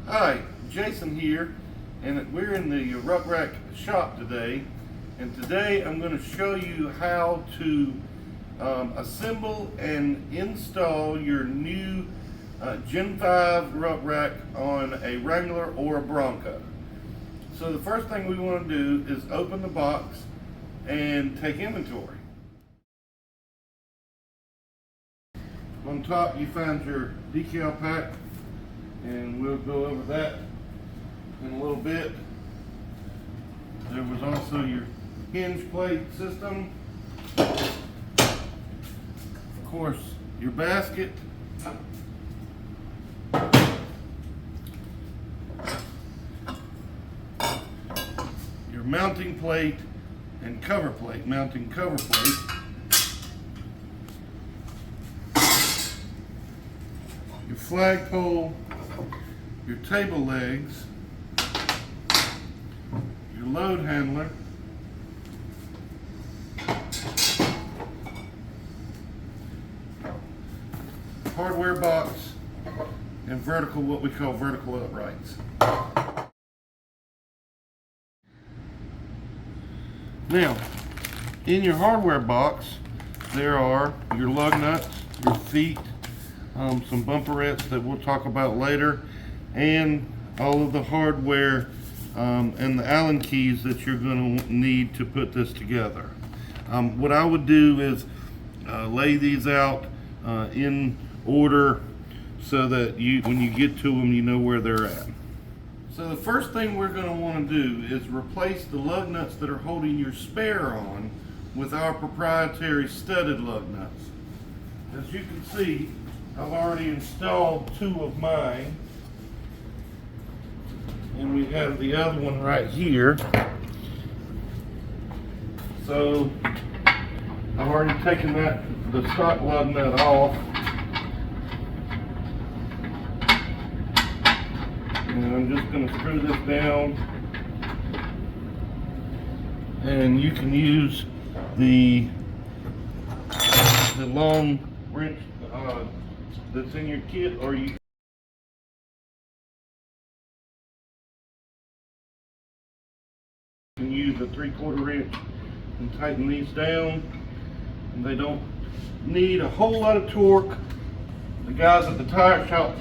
Hi, Jason here, and we're in the rucRak shop today, and today I'm going to show you how to assemble and install your new Gen 5 rucRak on a Wrangler or a Bronco. So the first thing we want to do is open the box and take inventory. On top you find your decal pack, and we'll go over that in a little bit. There was also your hinge plate system, of course your basket, your mounting plate and cover plate, mounting cover plate, your flagpole, your table legs, your load handler, hardware box, and vertical, what we call vertical uprights. Now, in your hardware box, there are your lug nuts, your feet, some bumperettes that we'll talk about later, and all of the hardware and the Allen keys that you're going to need to put this together. What I would do is lay these out in order so that when you get to them, you know where they're at. So the first thing we're going to want to do is replace the lug nuts that are holding your spare on with our proprietary studded lug nuts. As you can see, I've already installed 2 of mine, and we have the other one right here. So I've already taken the stock lug nut off, and I'm just going to screw this down, and you can use the long wrench that's in your kit, or you can use a 3/4 wrench and tighten these down. And they don't need a whole lot of torque. The guys at the tire shop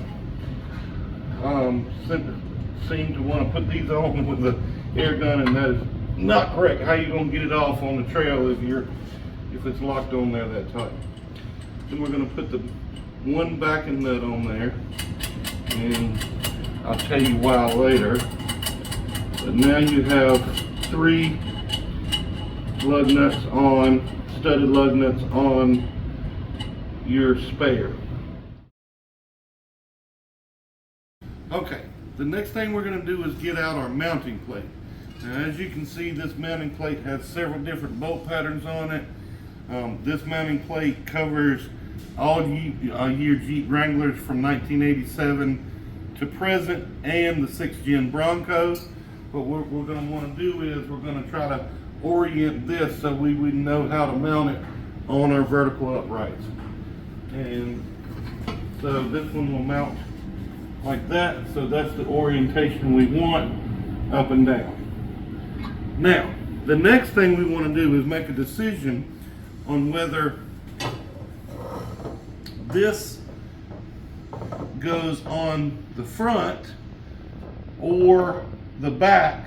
seem to want to put these on with the air gun, and that is not correct. How you going to get it off on the trail if it's locked on there that tight? Then we're going to put the one backing nut on there, and I'll tell you why later. But now you have 3 lug nuts on, studded lug nuts on your spare. Okay, the next thing we're going to do is get out our mounting plate. Now, as you can see, this mounting plate has several different bolt patterns on it. This mounting plate covers all year Jeep Wranglers from 1987 to present, and the 6th Gen Bronco. But what we're going to want to do is we're going to try to orient this so we would know how to mount it on our vertical uprights. And so this one will mount like that, so that's the orientation we want, up and down. Now, the next thing we want to do is make a decision on whether this goes on the front or the back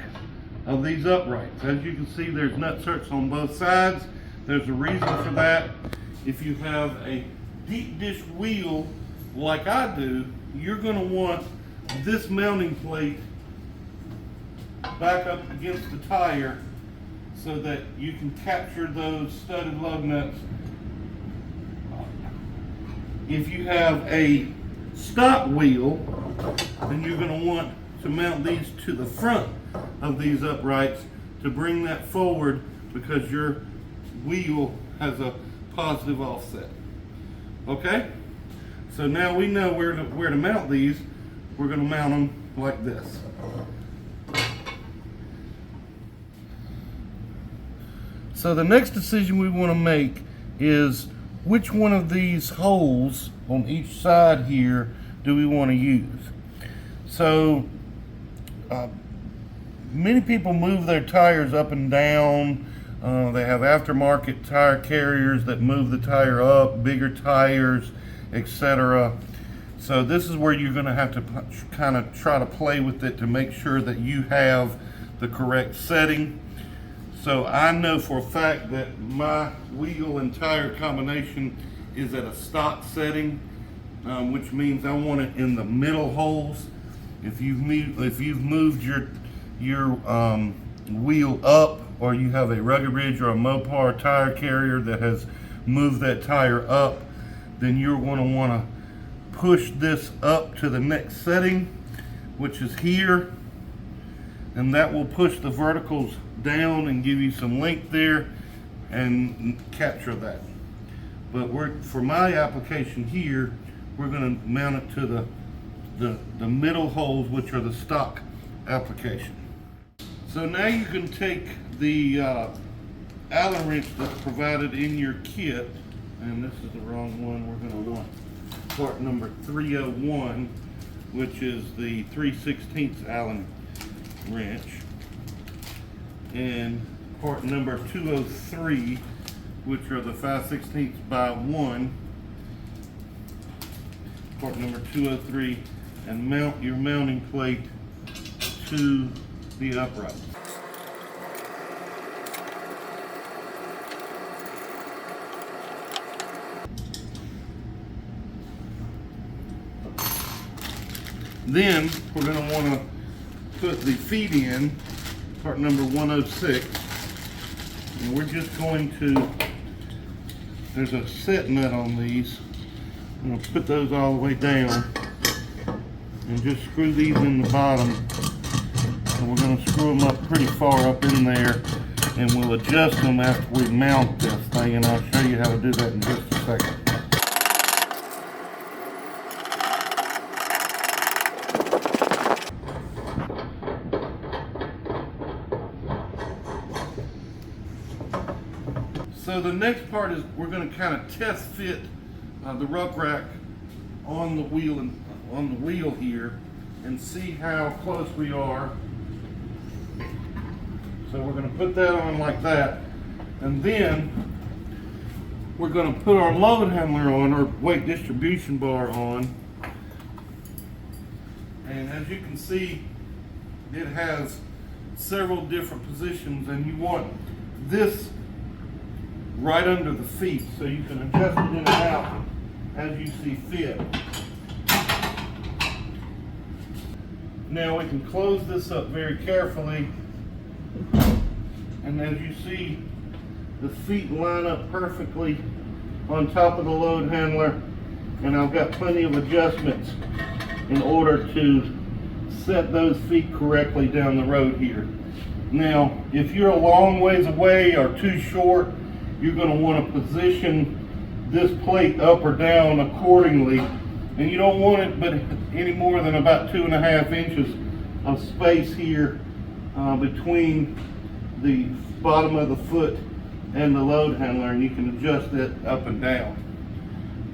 of these uprights. As you can see, there's nut certs on both sides. There's a reason for that. If you have a deep dish wheel like I do, you're going to want this mounting plate back up against the tire so that you can capture those studded lug nuts. If you have a stock wheel, then you're going to want to mount these to the front of these uprights to bring that forward, because your wheel has a positive offset. Okay? So now we know where to mount these. We're going to mount them like this. So the next decision we want to make is which one of these holes on each side here do we want to use. So many people move their tires up and down. They have aftermarket tire carriers that move the tire up, bigger tires, etc. So this is where you're going to have to kind of try to play with it to make sure that you have the correct setting. So I know for a fact that my wheel and tire combination is at a stock setting, which means I want it in the middle holes. If you've moved your wheel up, or you have a Rugged Ridge or a Mopar tire carrier that has moved that tire up, then you're going to want to push this up to the next setting, which is here, and that will push the verticals down and give you some length there and capture that. But for my application here, we're going to mount it to the middle holes, which are the stock application. So now you can take the Allen wrench that's provided in your kit, and this is the wrong one. We're going to want part number 301, which is the 3/16 Allen wrench, and part number 203, which are the 5/16 by 1, part number 203, and mount your mounting plate to the upright. Then we're going to want to put the feet in, part number 106, and we're just going to, there's a set nut on these, I'm going to put those all the way down and just screw these in the bottom, and we're going to screw them up pretty far up in there, and we'll adjust them after we mount this thing, and I'll show you how to do that in just a second. So the next part is we're going to kind of test fit the rucRak on the wheel here and see how close we are. So we're going to put that on like that, and then we're going to put our load handler on, or weight distribution bar on, and as you can see, it has several different positions, and you want this right under the feet, so you can adjust it in and out as you see fit. Now we can close this up very carefully, and as you see, the feet line up perfectly on top of the load handler, and I've got plenty of adjustments in order to set those feet correctly down the road here. Now, if you're a long ways away or too short, you're going to want to position this plate up or down accordingly, and you don't want it but any more than about 2.5 inches of space here between the bottom of the foot and the load handler, and you can adjust it up and down.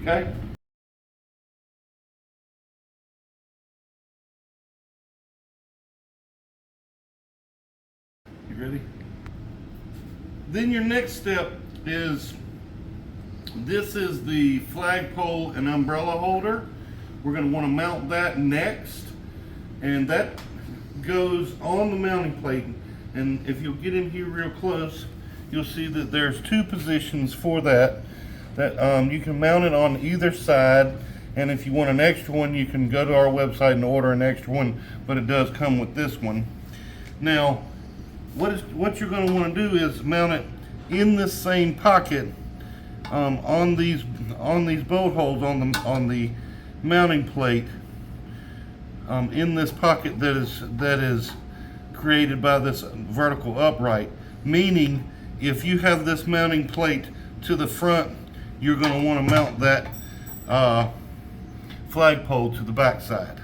Okay? You ready? Then your next step is, this is the flagpole and umbrella holder. We're going to want to mount that next, and that goes on the mounting plate. And if you'll get in here real close, you'll see that there's two positions for that you can mount it on either side, and if you want an extra one, you can go to our website and order an extra one, but it does come with this one. Now, what you're going to want to do is mount it in this same pocket on these bolt holes on the mounting plate, in this pocket that is created by this vertical upright. Meaning, if you have this mounting plate to the front, you're going to want to mount that flagpole to the back side.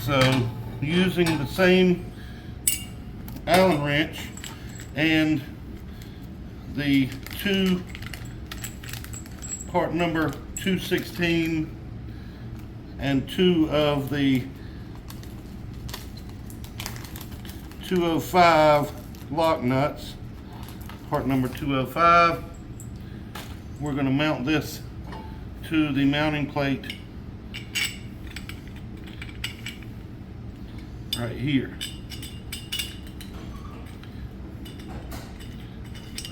So, using the same Allen wrench and the part number 216 and 2 of the 205 lock nuts, part number 205. We're going to mount this to the mounting plate right here.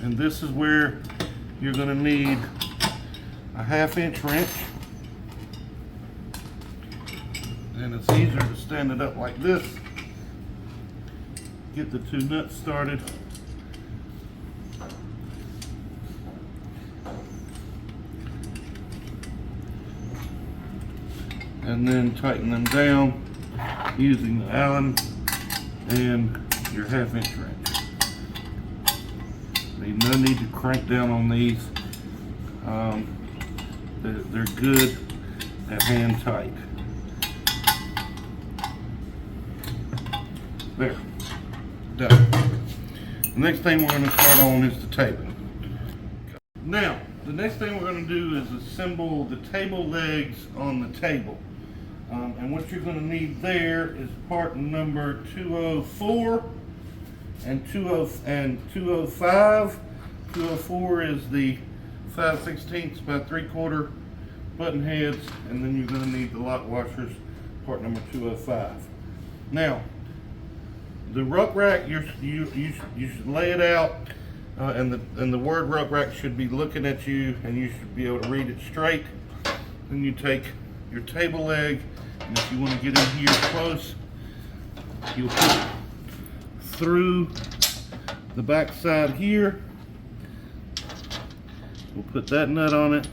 And this is where you're going to need a 1/2 inch wrench. And it's easier to stand it up like this. Get the 2 nuts started. And then tighten them down using the Allen and your 1/2 inch wrench. There's no need to crank down on these. They're good at hand tight. There, done. The next thing we're going to start on is the table. Now, the next thing we're going to do is assemble the table legs on the table. And what you're going to need there is part number 204 and 205. 204 is the 5/16 by 3/4 button heads, and then you're going to need the lock washers, part number 205. Now, the rucRak, you should lay it out, and the word rucRak should be looking at you, and you should be able to read it straight. Then you take your table leg, and if you want to get in here close, you'll put it through the back side here. We'll put that nut on it,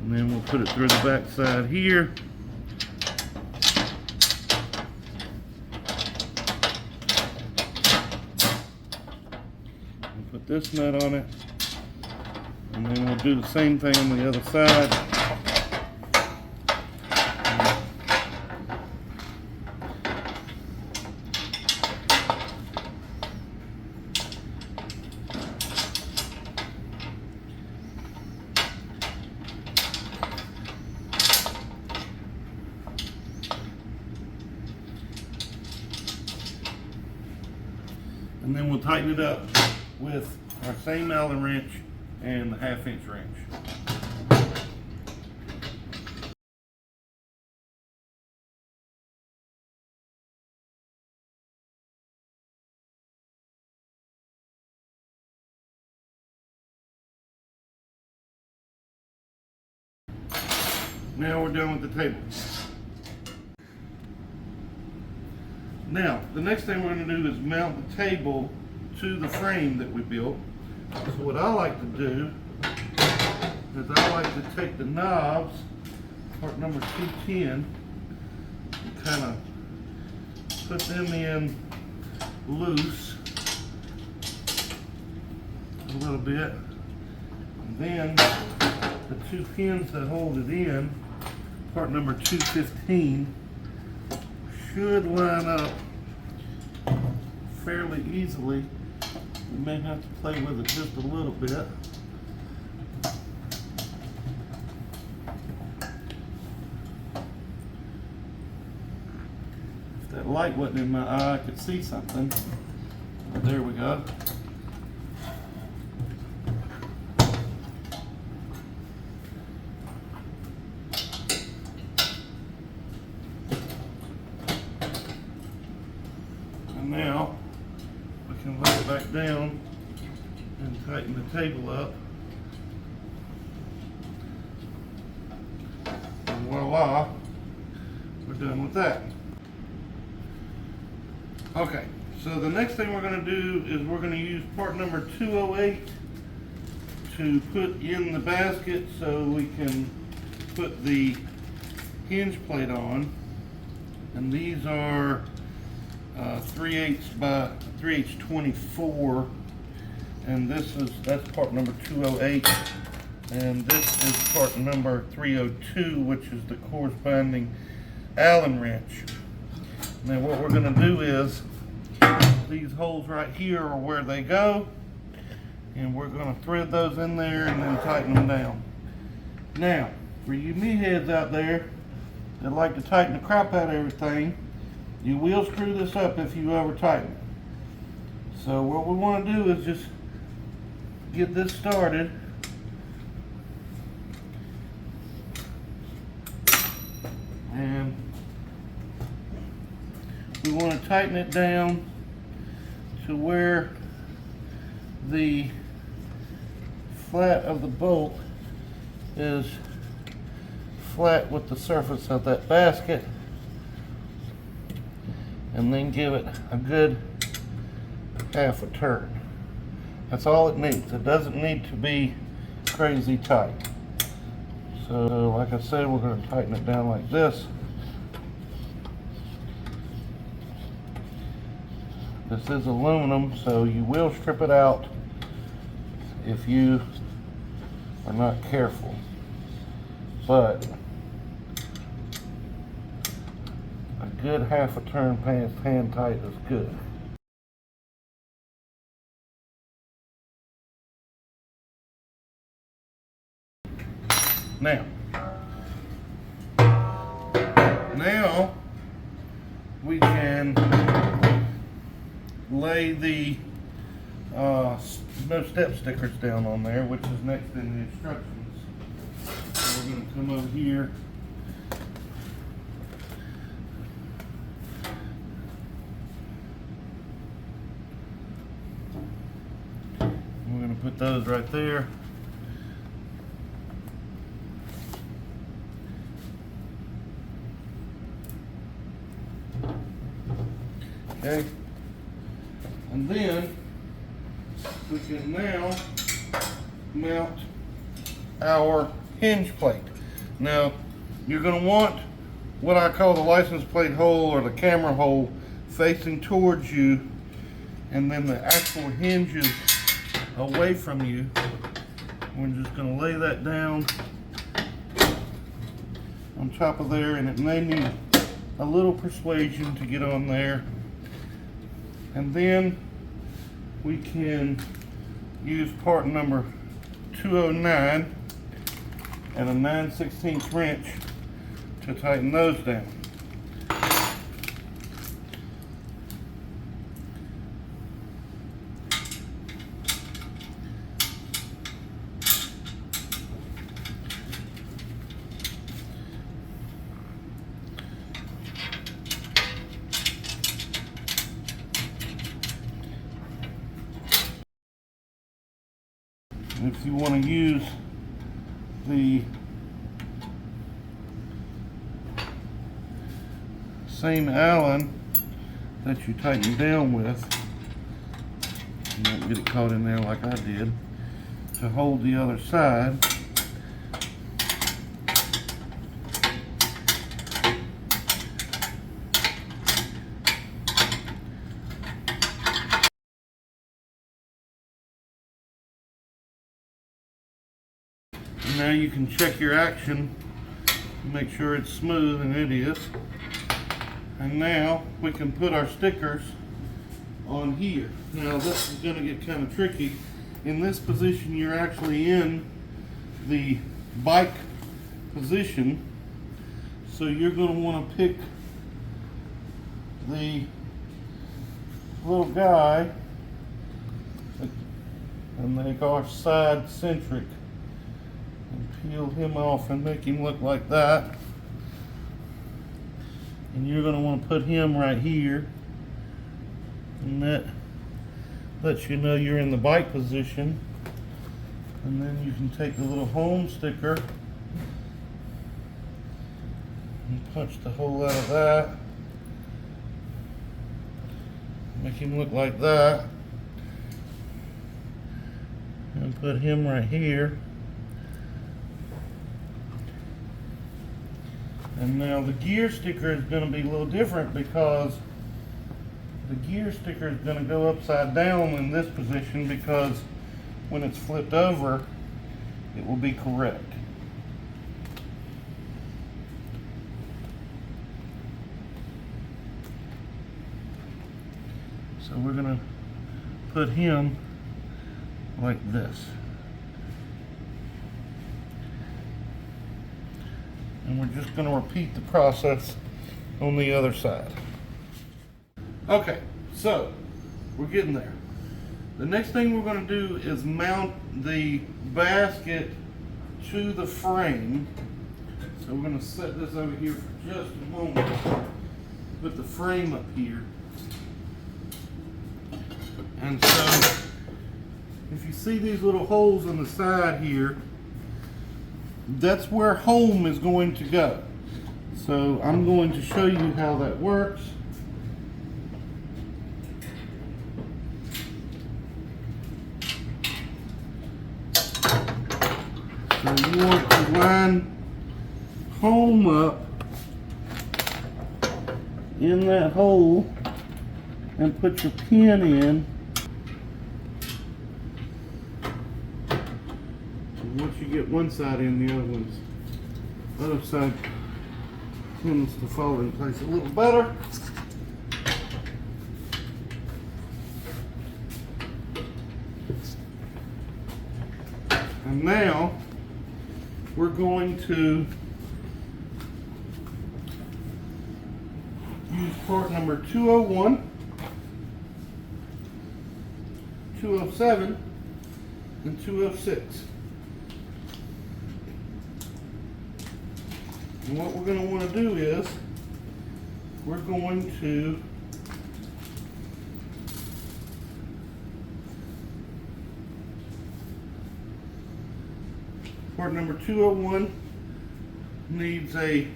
and then we'll put it through the back side here. We'll put this nut on it, and then we'll do the same thing on the other side. And then we'll tighten it up with our same Allen wrench and the 1/2 inch wrench. Now we're done with the table. Now, the next thing we're going to do is mount the table to the frame that we built. So what I like to do is I like to take the knobs, part number 210, and kind of put them in loose a little bit. And then the 2 pins that hold it in, part number 215, should line up fairly easily. We may have to play with it just a little bit. If that light wasn't in my eye, I could see something. But there we go. Now we can lay it back down and tighten the table up, and voila, we're done with that. Okay, so the next thing we're going to do is we're going to use part number 208 to put in the basket so we can put the hinge plate on, and these are 3/8 by 3/8 24, and that's part number 208, and this is part number 302, which is the corresponding Allen wrench. Now what we're going to do is, these holes right here are where they go, and we're going to thread those in there and then tighten them down. Now, for you meatheads out there that like to tighten the crap out of everything, you will screw this up if you over tighten it. So what we want to do is just get this started. And we want to tighten it down to where the flat of the bolt is flat with the surface of that basket, and then give it a good half a turn. That's all it needs. It doesn't need to be crazy tight. So like I said, we're going to tighten it down like this. This is aluminum, so you will strip it out if you are not careful. But a good half a turn past hand tight is good. Now we can lay the no step stickers down on there, which is next in the instructions. So we're going to come over here. We're going to put those right there. Okay, and then we can now mount our hinge plate. Now you're going to want what I call the license plate hole or the camera hole facing towards you, and then the actual hinges away from you. We're just going to lay that down on top of there, and it may need a little persuasion to get on there. And then we can use part number 209 and a 9/16 wrench to tighten those down. If you want to use the same Allen that you tighten down with, you don't get it caught in there like I did, to hold the other side. Now you can check your action, make sure it's smooth, and it is. And now we can put our stickers on here. Now this is going to get kind of tricky. In this position, you're actually in the bike position, so you're going to want to pick the little guy and make our side centric. And peel him off and make him look like that. And you're going to want to put him right here, and that lets you know you're in the bike position. And then you can take the little home sticker and punch the hole out of that, make him look like that, and put him right here. And now the gear sticker is going to be a little different, because the gear sticker is going to go upside down in this position, because when it's flipped over, it will be correct. So we're going to put him like this. And we're just going to repeat the process on the other side. Okay, so we're getting there. The next thing we're going to do is mount the basket to the frame. So we're going to set this over here for just a moment. Put the frame up here. And so if you see these little holes on the side here, that's where home is going to go. So I'm going to show you how that works. So you want to line home up in that hole and put your pin in. And once you get one side in, the other side tends to fall in place a little better. And now we're going to use part number 201, 207, and 206. And what we're going to want to do is we're going to part number 201 needs a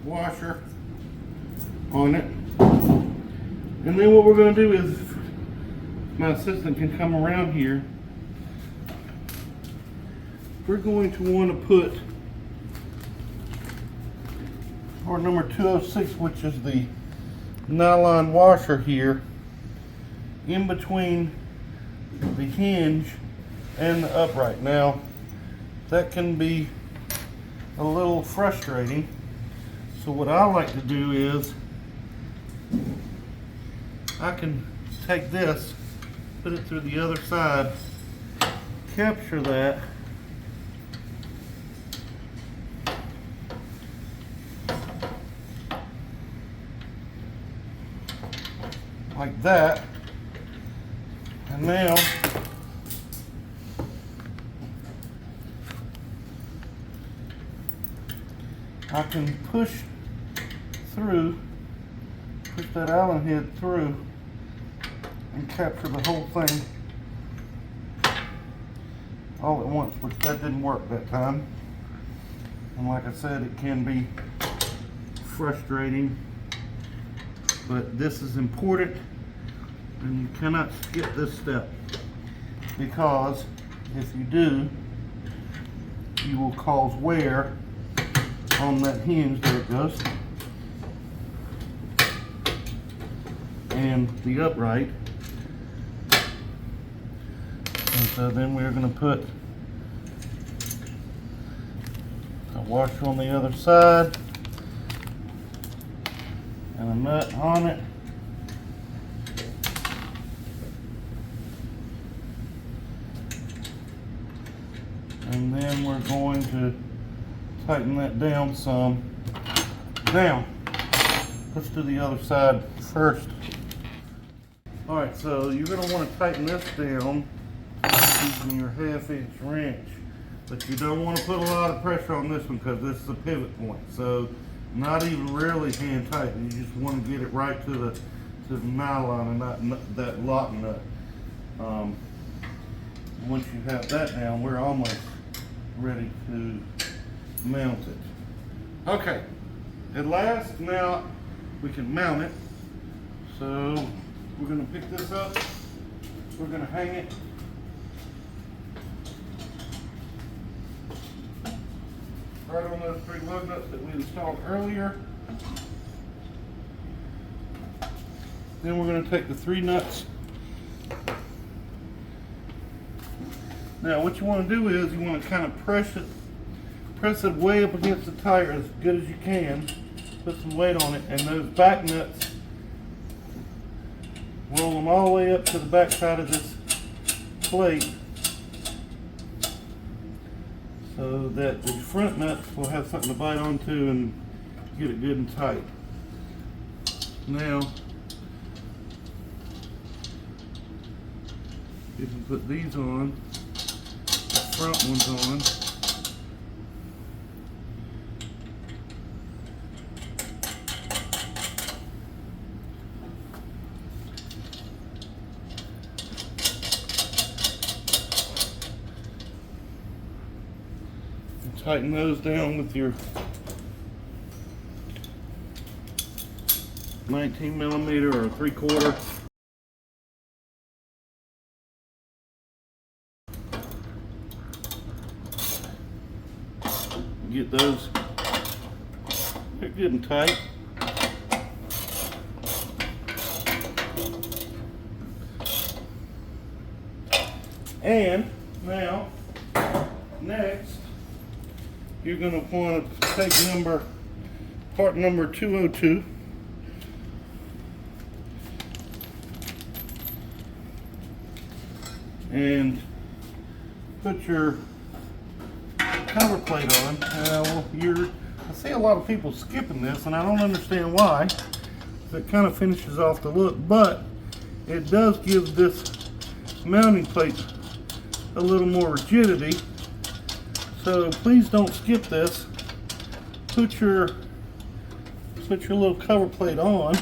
washer on it. And then what we're going to do is, my assistant can come around here, we're going to want to put part number 206, which is the nylon washer here, in between the hinge and the upright. Now, that can be a little frustrating. So what I like to do is I can take this, put it through the other side, capture that, like that, and now I can push that Allen head through and capture the whole thing all at once, which that didn't work that time. And like I said, it can be frustrating, but this is important and you cannot skip this step, because if you do, you will cause wear on that hinge. There it goes. And the upright. And so then we're going to put a washer on the other side and a nut on it. And then we're going to tighten that down some. Now, let's do the other side first. Alright, so you're going to want to tighten this down using your 1/2-inch wrench. But you don't want to put a lot of pressure on this one because this is a pivot point. So not even really hand tighten. You just want to get it right to the nylon and not that lock nut. Once you have that down, we're almost ready to mount it. Okay, at last, now we can mount it. So we're going to pick this up, we're going to hang it right on those 3 lug nuts that we installed earlier. Then we're going to take the 3 nuts. Now what you want to do is you want to kind of press it way up against the tire as good as you can. Put some weight on it, and those back nuts, roll them all the way up to the back side of this plate. so that the front nuts will have something to bite onto and get it good and tight. Now, you can put these on, the front ones on. And tighten those down with your 19mm or 3/4. Get those, they're good and tight. And now, next, you're going to want to take part number 202. And put your cover plate on. I see a lot of people skipping this, and I don't understand why. It kind of finishes off the look, but it does give this mounting plate a little more rigidity. So please don't skip this. Put your little cover plate on,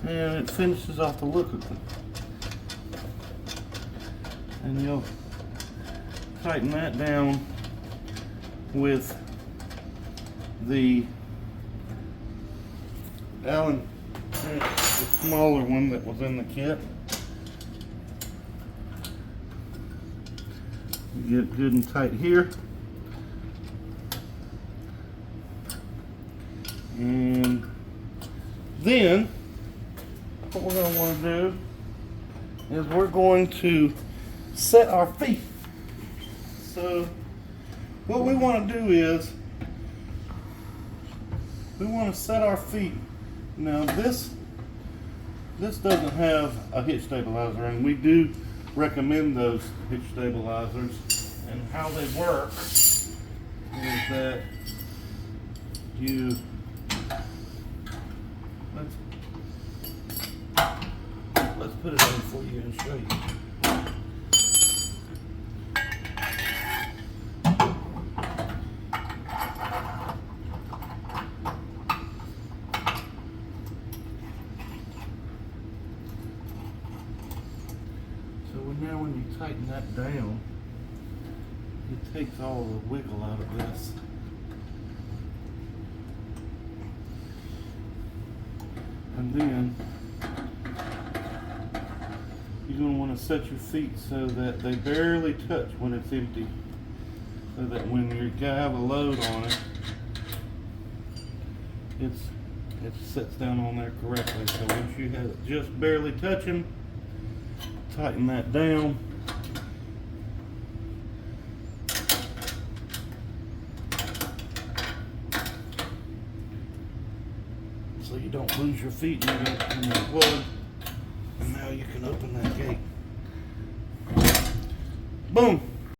and it finishes off the look of it. And you'll tighten that down with the Allen, the smaller one that was in the kit. You get it good and tight here. And then what we're going to want to do is we're going to set our feet. So what we want to do is we want to set our feet. Now this doesn't have a hitch stabilizer, and we do recommend those hitch stabilizers. And how they work is that you let's put it in for you and show you. Now when you tighten that down, it takes all the wiggle out of this. And then you're going to want to set your feet so that they barely touch when it's empty, so that when you have a load on it, it sets down on there correctly. So once you have it just barely touching, tighten that down. So you don't lose your feet and you don't in the wood. And now you can open that gate. Boom!